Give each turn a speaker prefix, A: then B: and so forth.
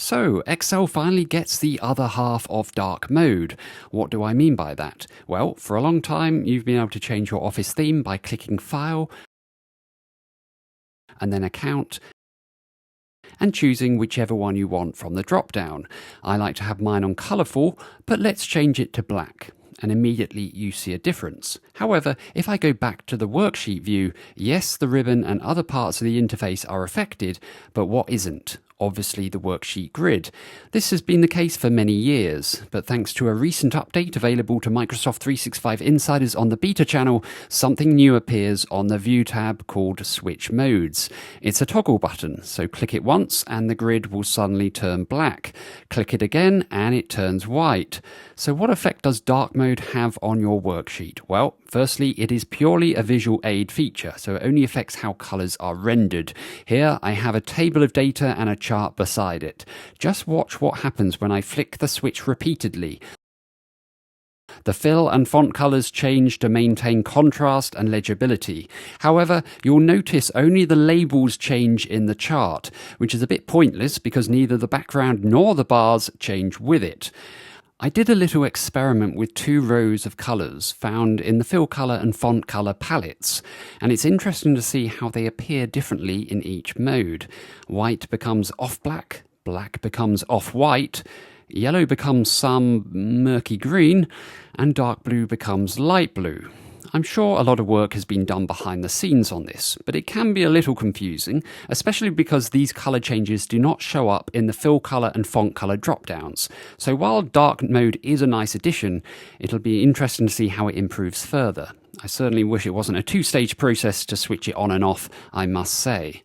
A: So, Excel finally gets the other half of dark mode. What do I mean by that? Well, for a long time, you've been able to change your Office theme by clicking File, and then Account, and choosing whichever one you want from the drop-down. I like to have mine on colourful, but let's change it to black. And immediately you see a difference. However, if I go back to the worksheet view, yes, the ribbon and other parts of the interface are affected, but what isn't? Obviously the worksheet grid. This has been the case for many years, but thanks to a recent update available to Microsoft 365 insiders on the beta channel, something new appears on the View tab called Switch Modes. It's a toggle button, so click it once and the grid will suddenly turn black. Click it again and it turns white. So what effect does dark mode have on your worksheet? Well, firstly, it is purely a visual aid feature, so it only affects how colours are rendered. Here I have a table of data and a chart beside it. Just watch what happens when I flick the switch repeatedly. The fill and font colours change to maintain contrast and legibility. However, you'll notice only the labels change in the chart, which is a bit pointless because neither the background nor the bars change with it. I did a little experiment with two rows of colours found in the fill colour and font colour palettes, and it's interesting to see how they appear differently in each mode. White becomes off-black, black becomes off-white, yellow becomes some murky green, and dark blue becomes light blue. I'm sure a lot of work has been done behind the scenes on this, but it can be a little confusing, especially because these colour changes do not show up in the fill colour and font colour drop-downs. So while dark mode is a nice addition, it'll be interesting to see how it improves further. I certainly wish it wasn't a two-stage process to switch it on and off, I must say.